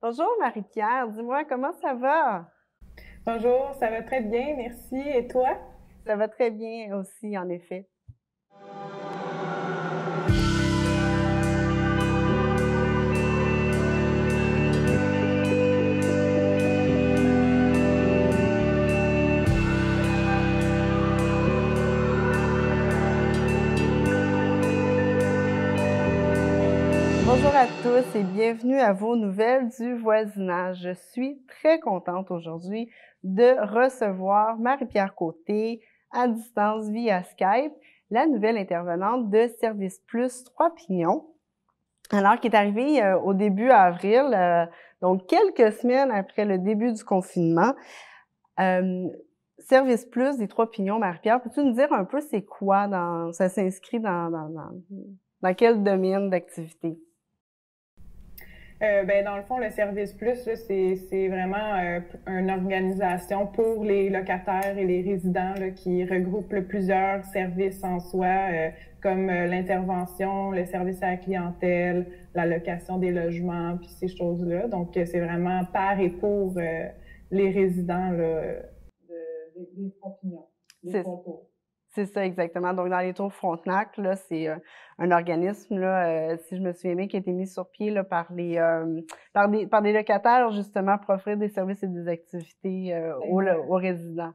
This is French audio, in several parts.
Bonjour Marie-Pierre, dis-moi comment ça va? Bonjour, ça va très bien, merci. Et toi? Ça va très bien aussi, en effet. Bonjour à tous et bienvenue à vos nouvelles du voisinage. Je suis très contente aujourd'hui de recevoir Marie-Pierre Côté à distance via Skype, la nouvelle intervenante de Service Plus Trois Pignons. Alors, qui est arrivée au début avril, donc quelques semaines après le début du confinement. Service Plus des Trois Pignons, Marie-Pierre, peux-tu nous dire un peu c'est quoi ça s'inscrit dans quel domaine d'activité? Dans le fond, le Service Plus, là, c'est vraiment une organisation pour les locataires et les résidents là, qui regroupe plusieurs services en soi, comme l'intervention, le service à la clientèle, la location des logements, puis ces choses-là. Donc, c'est vraiment par et pour les résidents là, des Trois-Pignons, des C'est Trois-Tours. c'est ça exactement. Donc, dans les Tours Frontenac, là, c'est un organisme, là, si je me souviens bien, qui a été mis sur pied là, par des locataires, justement, pour offrir des services et des activités aux résidents.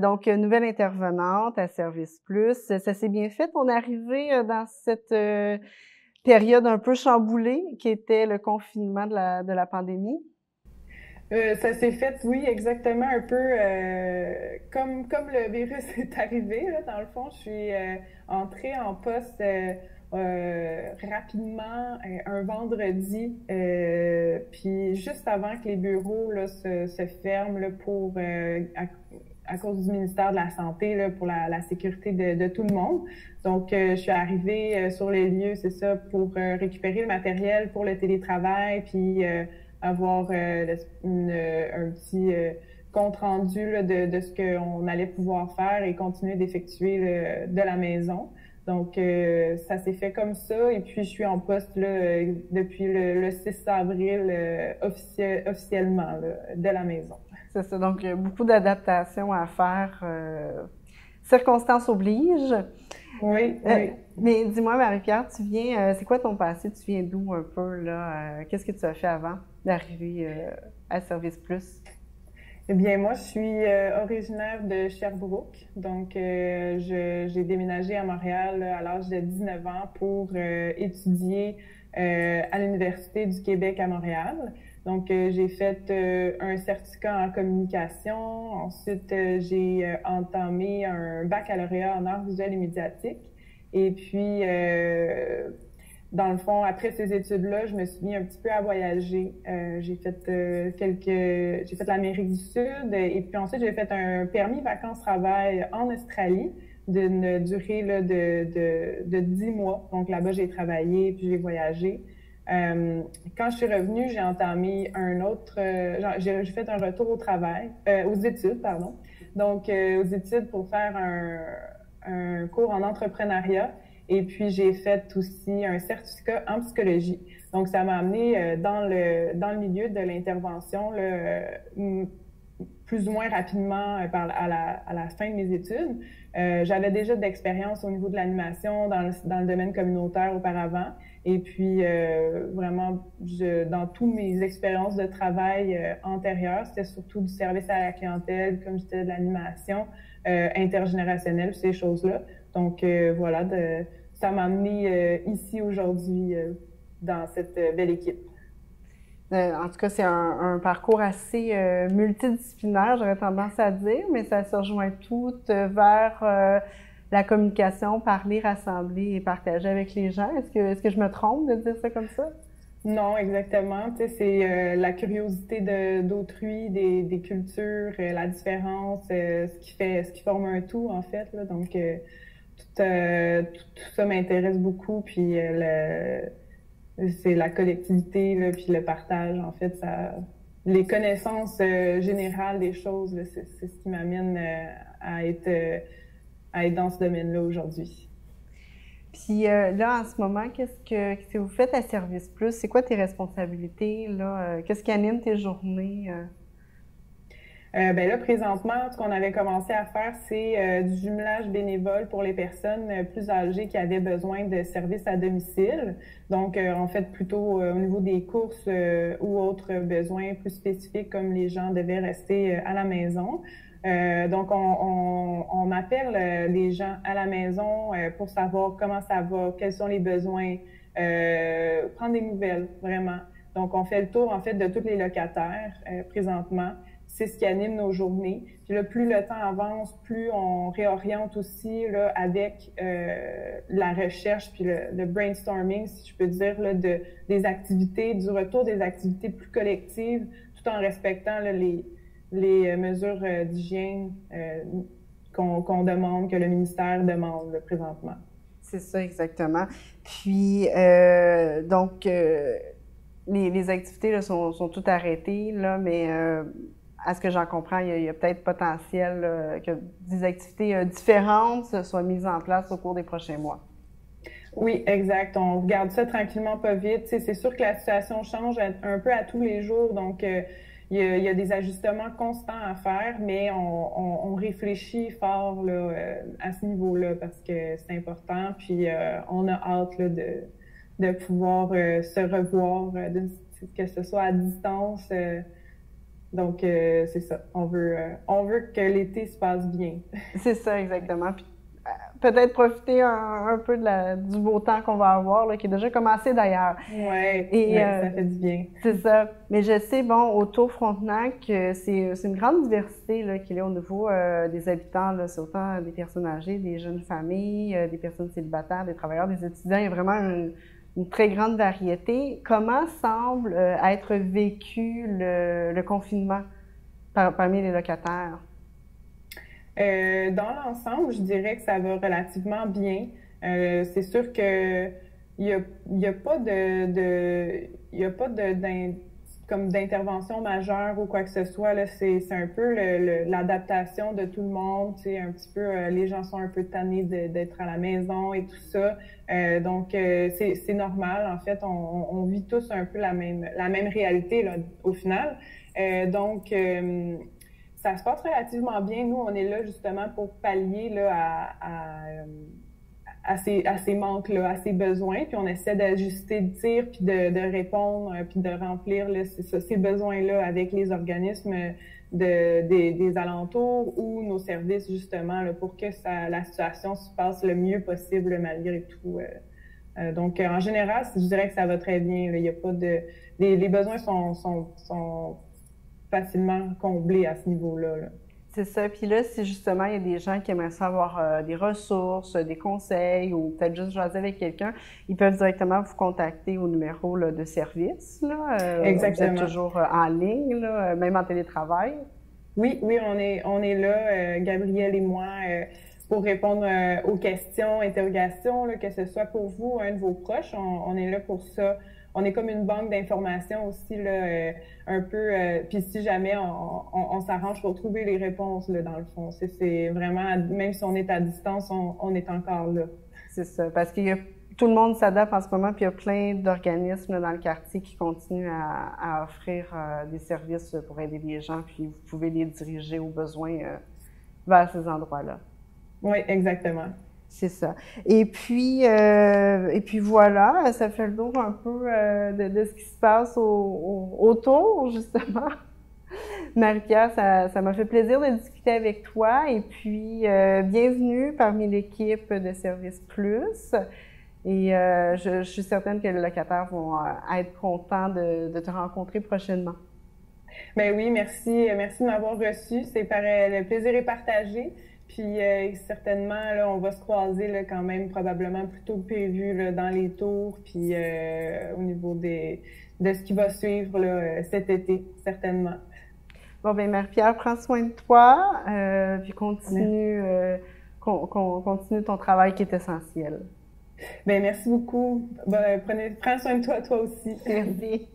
Donc, nouvelle intervenante à Service Plus. Ça s'est bien fait, ton arrivée dans cette période un peu chamboulée qui était le confinement de la pandémie? Ça s'est fait, oui, exactement un peu comme le virus est arrivé. Là, dans le fond, je suis entrée en poste rapidement un vendredi, puis juste avant que les bureaux là, se ferment là, à cause du ministère de la Santé, là, pour la sécurité de tout le monde. Donc, je suis arrivée sur les lieux, c'est ça, pour récupérer le matériel pour le télétravail, puis avoir un petit compte rendu là, de ce qu'on allait pouvoir faire et continuer d'effectuer de la maison. Donc, ça s'est fait comme ça. Et puis, je suis en poste là, depuis le 6 avril officiellement là, de la maison. C'est ça, donc beaucoup d'adaptations à faire. Circonstances obligent. Oui, oui. Mais dis-moi, Marie-Pierre, c'est quoi ton passé? Tu viens d'où un peu, là? Qu'est-ce que tu as fait avant d'arriver à Service Plus? Eh bien, moi, je suis originaire de Sherbrooke. Donc, j'ai déménagé à Montréal à l'âge de 19 ans pour étudier à l'Université du Québec à Montréal. Donc, j'ai fait un certificat en communication. Ensuite, j'ai entamé un baccalauréat en arts visuels et médiatiques. Et puis, dans le fond, après ces études-là, je me suis mis un petit peu à voyager. J'ai fait j'ai fait l'Amérique du Sud et puis ensuite j'ai fait un permis vacances-travail en Australie d'une durée là, de 10 mois. Donc là-bas, j'ai travaillé puis j'ai voyagé. Quand je suis revenue, j'ai entamé j'ai fait un retour au travail, aux études, pardon. Donc, aux études pour faire un cours en entrepreneuriat. Et puis, j'ai fait aussi un certificat en psychologie. Donc, ça m'a amené dans le milieu de l'intervention plus ou moins rapidement à la fin de mes études. J'avais déjà de l'expérience au niveau de l'animation dans le domaine communautaire auparavant. Et puis, vraiment, dans toutes mes expériences de travail antérieures, c'était surtout du service à la clientèle, comme je disais, de l'animation intergénérationnelle, ces choses-là. Donc, voilà, ça m'a amené ici aujourd'hui dans cette belle équipe. En tout cas, c'est un parcours assez multidisciplinaire, j'aurais tendance à dire, mais ça se rejoint tout vers la communication, parler, rassembler et partager avec les gens. Est-ce que je me trompe de dire ça comme ça? Non, exactement. Tu sais, c'est la curiosité d'autrui, des cultures, la différence, ce qui forme un tout en fait. Là. Donc, tout ça m'intéresse beaucoup. Puis c'est la collectivité, là, puis le partage. En fait, les connaissances générales des choses, là, c'est ce qui m'amène à être dans ce domaine-là aujourd'hui. Puis là, en ce moment, qu'est-ce que vous faites à Service Plus? C'est quoi tes responsabilités, là? Qu'est-ce qui anime tes journées? Ben là, présentement, ce qu'on avait commencé à faire, c'est du jumelage bénévole pour les personnes plus âgées qui avaient besoin de services à domicile. Donc, en fait, plutôt au niveau des courses ou autres besoins plus spécifiques, comme les gens devaient rester à la maison. Donc, on appelle les gens à la maison pour savoir comment ça va, quels sont les besoins, prendre des nouvelles, vraiment. Donc, on fait le tour, en fait, de tous les locataires présentement. C'est ce qui anime nos journées. Puis là, plus le temps avance, plus on réoriente aussi là, avec la recherche puis le brainstorming, si je peux dire, là, des activités, du retour des activités plus collectives, tout en respectant là, les mesures d'hygiène qu'on demande, que le ministère demande là, présentement. C'est ça, exactement. Puis, donc, les activités là, sont toutes arrêtées, là, mais à ce que j'en comprends, il y a peut-être potentiel que des activités différentes soient mises en place au cours des prochains mois. Oui, exact. On regarde ça tranquillement, pas vite. Tu sais, c'est sûr que la situation change un peu à tous les jours, donc il y a des ajustements constants à faire, mais on réfléchit fort là, à ce niveau-là parce que c'est important. Puis on a hâte là, de pouvoir se revoir, que ce soit à distance. Donc c'est ça. On veut que l'été se passe bien. C'est ça, exactement. Puis, peut-être profiter un peu du beau temps qu'on va avoir, là, qui est déjà commencé d'ailleurs. Oui, ça fait du bien. C'est ça. Mais je sais, bon, autour Frontenac, c'est une grande diversité là, qu'il y a au niveau des habitants. Là. C'est autant des personnes âgées, des jeunes familles, des personnes célibataires, des travailleurs, des étudiants. Il y a vraiment une très grande variété. Comment semble être vécu le confinement parmi les locataires? Dans l'ensemble, je dirais que ça va relativement bien. C'est sûr que il y a pas comme d'intervention majeure ou quoi que ce soit là. C'est un peu l'adaptation de tout le monde. Tu sais, un petit peu les gens sont un peu tannés d'être à la maison et tout ça. Donc c'est normal. En fait, on vit tous un peu la même réalité là, au final. Donc ça se passe relativement bien. Nous, on est là justement pour pallier là, à ces manques-là, à ces besoins, puis on essaie d'ajuster le tir, puis de répondre, puis de remplir là, ces besoins-là avec les organismes des alentours ou nos services, justement, là, pour que la situation se passe le mieux possible malgré tout. Donc, en général, je dirais que ça va très bien. Là. Il y a pas les besoins sont facilement comblés à ce niveau-là. Là. C'est ça. Puis là, si justement il y a des gens qui aimeraient savoir des ressources, des conseils ou peut-être juste jaser avec quelqu'un, ils peuvent directement vous contacter au numéro là, de service. Là. Exactement. Vous êtes toujours en ligne, là, même en télétravail. Oui, on est là, Gabrielle et moi, pour répondre aux questions, interrogations, là, que ce soit pour vous ou un de vos proches. On est là pour ça. On est comme une banque d'informations aussi, là, un peu. Puis si jamais on s'arrange pour trouver les réponses, là, dans le fond. C'est vraiment, même si on est à distance, on est encore là. C'est ça, parce que tout le monde s'adapte en ce moment, puis il y a plein d'organismes dans le quartier qui continuent à offrir des services pour aider les gens, puis vous pouvez les diriger aux besoins vers ces endroits-là. Oui, exactement. C'est ça. Et puis voilà, ça fait le tour un peu de ce qui se passe autour, justement. Marie-Pierre, ça m'a fait plaisir de discuter avec toi. Et puis, bienvenue parmi l'équipe de Service Plus. Et je suis certaine que les locataires vont être contents de te rencontrer prochainement. Ben oui, merci. Merci de m'avoir reçu. Le plaisir est partagé. Puis certainement, là, on va se croiser là, quand même probablement plus tôt que prévu là, dans les tours, puis au niveau de ce qui va suivre là, cet été, certainement. Bon, ben Marie-Pierre, prends soin de toi, puis continue ton travail qui est essentiel. Ben merci beaucoup. Ben, prends soin de toi aussi. Merci.